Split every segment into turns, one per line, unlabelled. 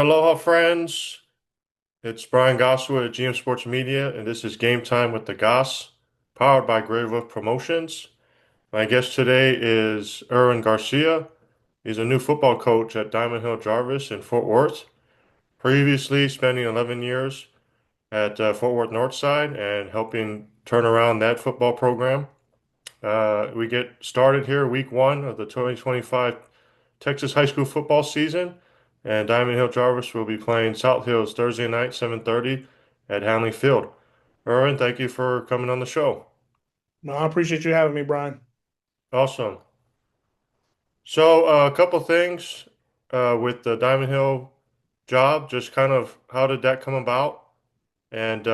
Aloha, friends. It's Brian Goss with GM Sports Media, and this is Game Time with the Goss, powered by Grey Wolf Promotions. My guest today is Irwin Garcia. He's a new football coach at Diamond Hill Jarvis in Fort Worth, previously spending 11 years at Fort Worth Northside and helping turn around that football program. We get started here week one of the 2025 Texas high school football season, and Diamond Hill Jarvis will be playing South Hills Thursday night, 7:30 at Hanley Field. Erwin, thank you for coming on the show.
No, I appreciate you having me, Brian.
Awesome. So, a couple things with the Diamond Hill job, just kind of how did that come about? And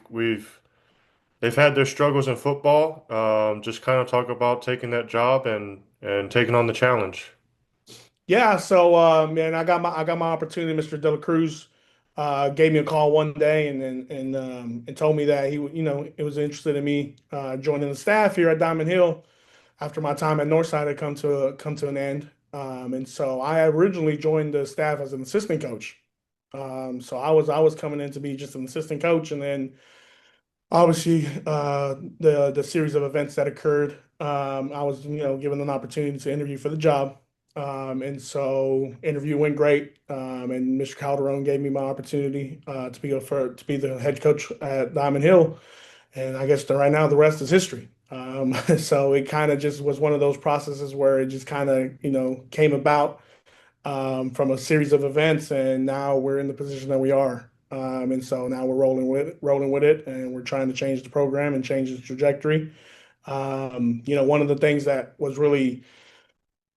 we've they've had their struggles in football. Just kind of talk about taking that job and taking on the challenge.
Yeah, so man, I got my opportunity. Mr. De La Cruz gave me a call one day and told me that he was interested in me joining the staff here at Diamond Hill after my time at Northside had come to an end. And so I originally joined the staff as an assistant coach. So I was coming in to be just an assistant coach, and then obviously the series of events that occurred, I was given an opportunity to interview for the job. And so interview went great, and Mr. Calderon gave me my opportunity to be the head coach at Diamond Hill, and I guess right now the rest is history. So it kind of just was one of those processes where it just kind of came about from a series of events, and now we're in the position that we are. And so now we're rolling with it, and we're trying to change the program and change the trajectory. One of the things that was really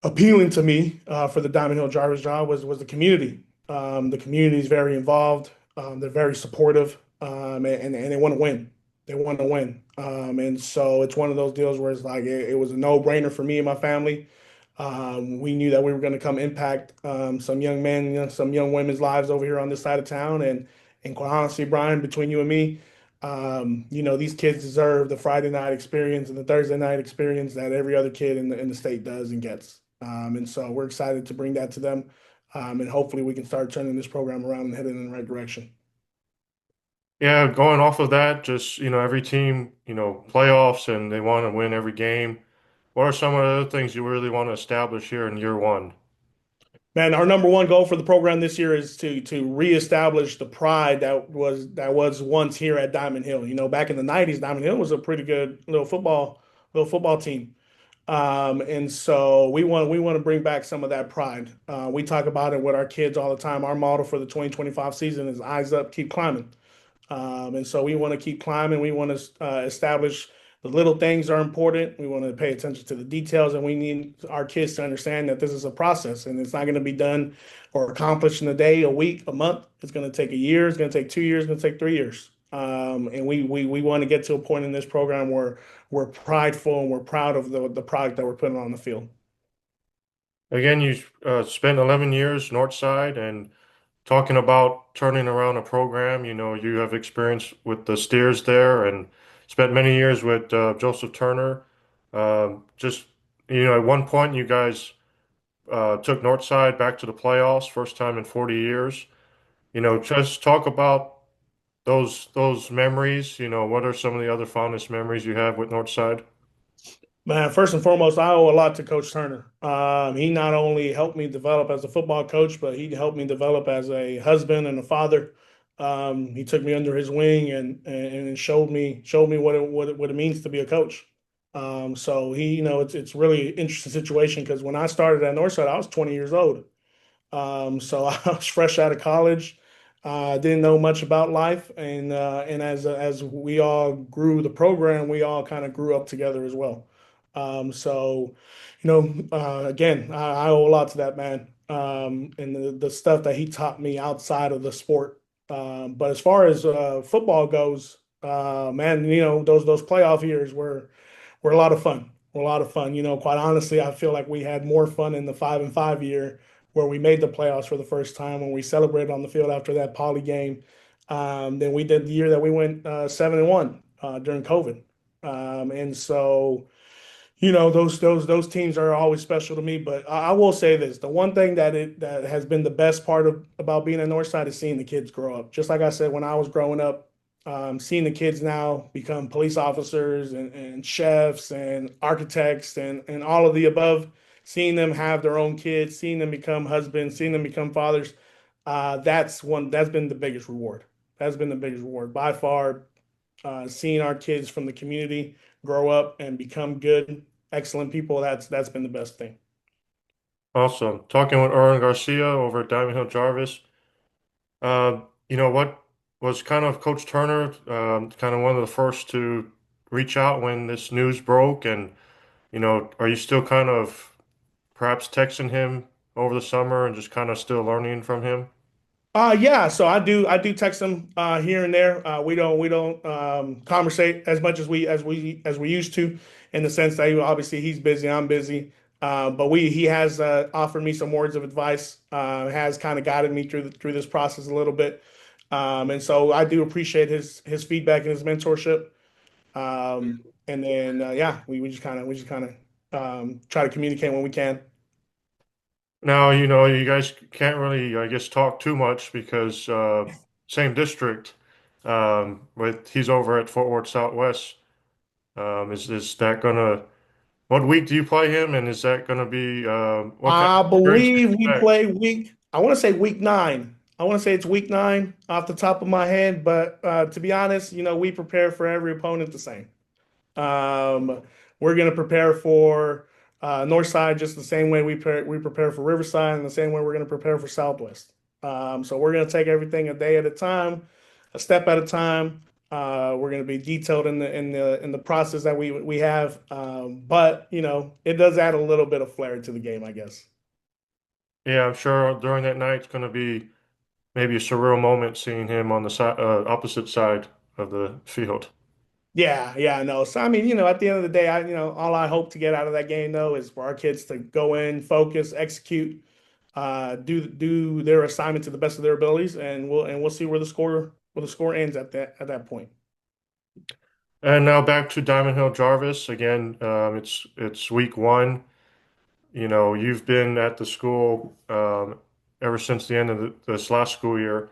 appealing to me for the Diamond Hill Jarvis job was the community. The community is very involved. They're very supportive, and they want to win. They want to win. And so it's one of those deals where it's like it was a no-brainer for me and my family. We knew that we were going to come impact some young men, some young women's lives over here on this side of town. And quite honestly, Brian, between you and me, these kids deserve the Friday night experience and the Thursday night experience that every other kid in the state does and gets. And so we're excited to bring that to them. And hopefully we can start turning this program around and heading in the right direction.
Yeah, going off of that, just, every team, playoffs and they want to win every game. What are some of the other things you really want to establish here in year one?
Man, our number one goal for the program this year is to reestablish the pride that was once here at Diamond Hill. Back in the '90s, Diamond Hill was a pretty good little football team. And so we want to bring back some of that pride. We talk about it with our kids all the time. Our motto for the 2025 season is eyes up, keep climbing. And so we want to keep climbing. We want to establish the little things are important. We want to pay attention to the details, and we need our kids to understand that this is a process, and it's not going to be done or accomplished in a day, a week, a month. It's going to take a year. It's going to take 2 years. It's going to take 3 years. And we want to get to a point in this program where we're prideful and we're proud of the product that we're putting on the field.
Again, you spent 11 years Northside and talking about turning around a program. You have experience with the Steers there and spent many years with Joseph Turner. Just, at one point, you guys took Northside back to the playoffs, first time in 40 years. Just talk about those memories. What are some of the other fondest memories you have with Northside?
Man, first and foremost, I owe a lot to Coach Turner. He not only helped me develop as a football coach, but he helped me develop as a husband and a father. He took me under his wing and showed me what it means to be a coach. So it's really an interesting situation because when I started at Northside, I was 20 years old. So I was fresh out of college. Didn't know much about life, and as we all grew the program, we all kind of grew up together as well. So, again, I owe a lot to that man, and the stuff that he taught me outside of the sport. But as far as football goes, man, those playoff years were a lot of fun. Were a lot of fun. Quite honestly, I feel like we had more fun in the 5-5 year where we made the playoffs for the first time when we celebrated on the field after that Poly game than we did the year that we went 7-1 during COVID. And so those teams are always special to me. But I will say this: the one thing that has been the best part of about being at Northside is seeing the kids grow up. Just like I said, when I was growing up, seeing the kids now become police officers and chefs and architects and all of the above, seeing them have their own kids, seeing them become husbands, seeing them become fathers, that's been the biggest reward. That's been the biggest reward by far. Seeing our kids from the community grow up and become good, excellent people, that's been the best thing.
Awesome. Talking with Irwin Garcia over at Diamond Hill Jarvis. What was kind of Coach Turner, kind of one of the first to reach out when this news broke, and are you still kind of perhaps texting him over the summer and just kind of still learning from him?
Yeah, so I do text them here and there. We don't conversate as much as we used to, in the sense that obviously he's busy, I'm busy. But we he has offered me some words of advice, has kind of guided me through this process a little bit. And so I do appreciate his feedback and his mentorship. And then yeah, we just kind of try to communicate when we can.
Now, you guys can't really, I guess, talk too much because same district, with he's over at Fort Worth Southwest. Is that gonna, what week do you play him, and is that gonna be what kind
I
of experience do you
believe we
expect?
play I want to say week 9. I want to say it's week 9 off the top of my head, but to be honest, we prepare for every opponent the same. Um, we're going to prepare for Northside just the same way we prepare for Riverside, and the same way we're going to prepare for Southwest. So we're going to take everything a day at a time, a step at a time. We're going to be detailed in the process that we have, but it does add a little bit of flair to the game, I guess.
Yeah, I'm sure during that night it's gonna be maybe a surreal moment seeing him on the opposite side of the field.
Yeah, yeah, I know. So I mean, at the end of the day, all I hope to get out of that game though is for our kids to go in, focus, execute, do their assignment to the best of their abilities, and we'll see where the score ends at that point.
And now back to Diamond Hill Jarvis again. It's week one. You've been at the school ever since the end of this last school year.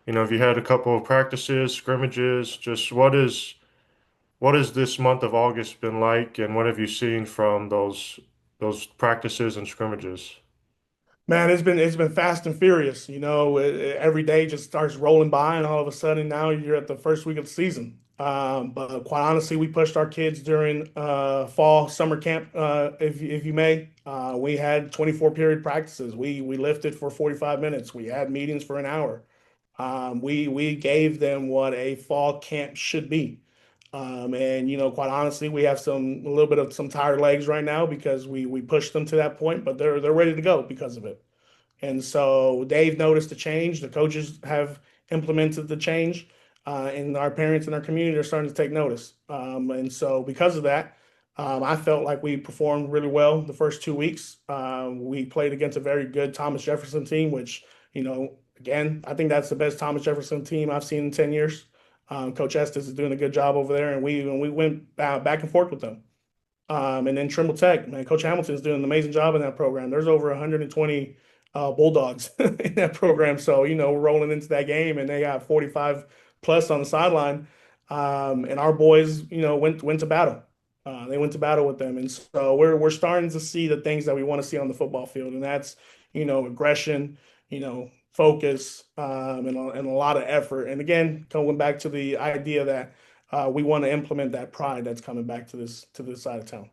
Have you had a couple of practices, scrimmages? Just what has this month of August been like, and what have you seen from those practices and scrimmages?
Man, it's been fast and furious. Every day just starts rolling by, and all of a sudden now you're at the first week of the season. But quite honestly, we pushed our kids during fall summer camp, if you may. We had 24 period practices. We lifted for 45 minutes. We had meetings for an hour. We gave them what a fall camp should be. And quite honestly, we have a little bit of some tired legs right now because we pushed them to that point, but they're ready to go because of it. And so they've noticed the change. The coaches have implemented the change, and our parents and our community are starting to take notice. And so because of that, I felt like we performed really well the first 2 weeks. We played against a very good Thomas Jefferson team, which, again, I think that's the best Thomas Jefferson team I've seen in 10 years. Coach Estes is doing a good job over there, and we went back and forth with them. And then Trimble Tech, man, Coach Hamilton's doing an amazing job in that program. There's over 120 Bulldogs in that program. So, we're rolling into that game and they got 45 plus on the sideline. And our boys, went to battle. They went to battle with them. And so we're starting to see the things that we want to see on the football field. And that's, aggression, focus, and a lot of effort. And again, going back to the idea that we want to implement that pride that's coming back to this side of town.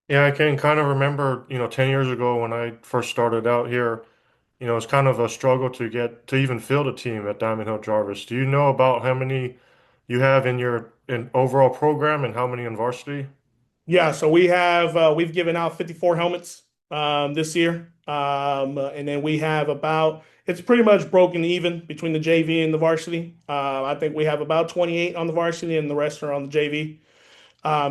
Yeah, I can kind of remember, 10 years ago when I first started out here, it's kind of a struggle to get to even field a team at Diamond Hill Jarvis. Do you know about how many you have in your overall program and how many in varsity?
Yeah, so we've given out 54 helmets this year. And then we have about it's pretty much broken even between the JV and the varsity. I think we have about 28 on the varsity and the rest are on the JV.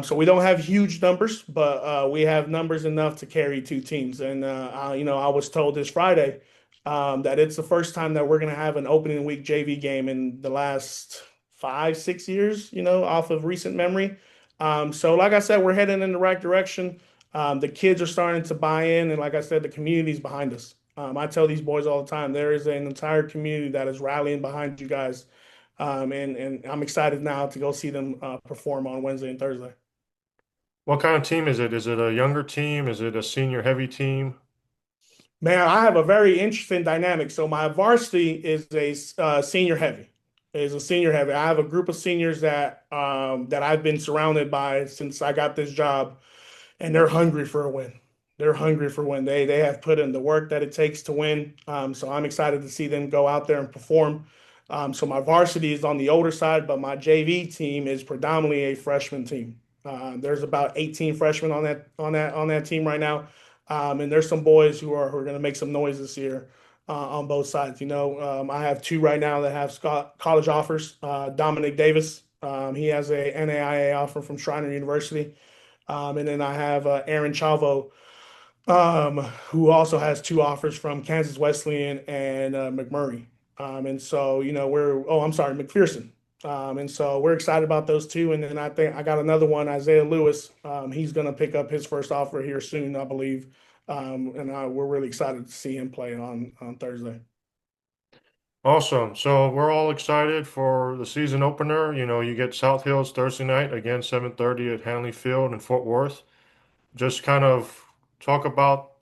So we don't have huge numbers, but we have numbers enough to carry two teams. And I was told this Friday that it's the first time that we're going to have an opening week JV game in the last 5, 6 years. Off of recent memory. So like I said, we're heading in the right direction. The kids are starting to buy in, and like I said, the community's behind us. I tell these boys all the time, there is an entire community that is rallying behind you guys, and I'm excited now to go see them perform on Wednesday and Thursday.
What kind of team is it? Is it a younger team? Is it a senior heavy team?
Man, I have a very interesting dynamic. So my varsity is a senior heavy. Is a senior heavy. I have a group of seniors that I've been surrounded by since I got this job, and they're hungry for a win. They're hungry for win. They have put in the work that it takes to win. So I'm excited to see them go out there and perform. So my varsity is on the older side, but my JV team is predominantly a freshman team. There's about 18 freshmen on that team right now, and there's some boys who are going to make some noise this year on both sides. I have two right now that have college offers. Dominic Davis, he has a NAIA offer from Schreiner University. And then I have Aaron Chavo, who also has two offers from Kansas Wesleyan and McMurray. And so, I'm sorry, McPherson. And so we're excited about those two. And then I think I got another one, Isaiah Lewis. He's going to pick up his first offer here soon, I believe. We're really excited to see him play on Thursday.
Awesome. So we're all excited for the season opener. You get South Hills Thursday night, again, 7:30 at Hanley Field in Fort Worth. Just kind of talk about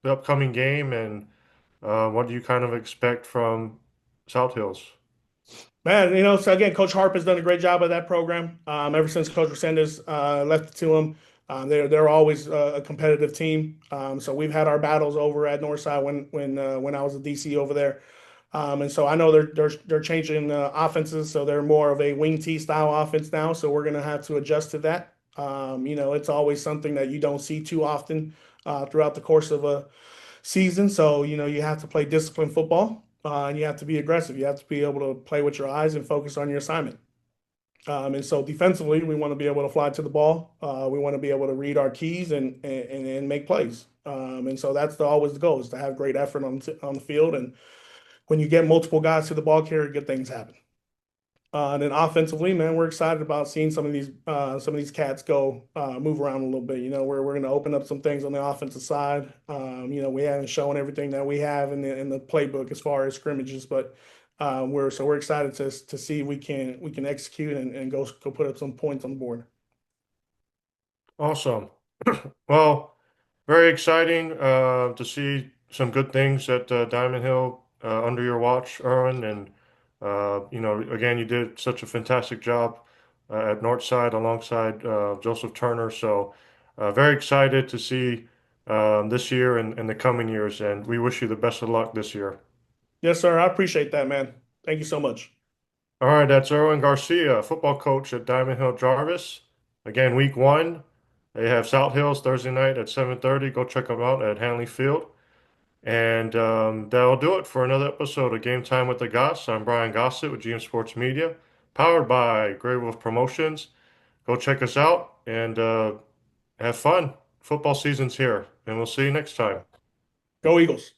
the upcoming game and what do you kind of expect from South Hills?
Man, so again, Coach Harp has done a great job of that program. Ever since Coach Resendez left it to him, they're always a competitive team. So we've had our battles over at Northside when I was a DC over there, and so I know they're changing offenses, so they're more of a wing T style offense now. So we're gonna have to adjust to that. It's always something that you don't see too often throughout the course of a season. So, you have to play disciplined football and you have to be aggressive. You have to be able to play with your eyes and focus on your assignment. And so defensively, we want to be able to fly to the ball. We want to be able to read our keys and make plays. And so that's always the goal is to have great effort on the field. And when you get multiple guys to the ball carrier, good things happen. And then offensively, man, we're excited about seeing some of these cats go move around a little bit. We're going to open up some things on the offensive side. We haven't shown everything that we have in the playbook as far as scrimmages, but we're excited to see we can execute and go put up some points on the board.
Awesome. Well, very exciting to see some good things at Diamond Hill under your watch, Irwin. And, again, you did such a fantastic job at Northside alongside Joseph Turner. So, very excited to see this year and the coming years. And we wish you the best of luck this year.
Yes, sir. I appreciate that, man. Thank you so much.
All right, that's Irwin Garcia, football coach at Diamond Hill Jarvis. Again, week one, they have South Hills Thursday night at 7:30. Go check them out at Hanley Field. And that'll do it for another episode of Game Time with the Goss. I'm Brian Gossett with GM Sports Media, powered by Grey Wolf Promotions. Go check us out and have fun. Football season's here, and we'll see you next time.
Go Eagles.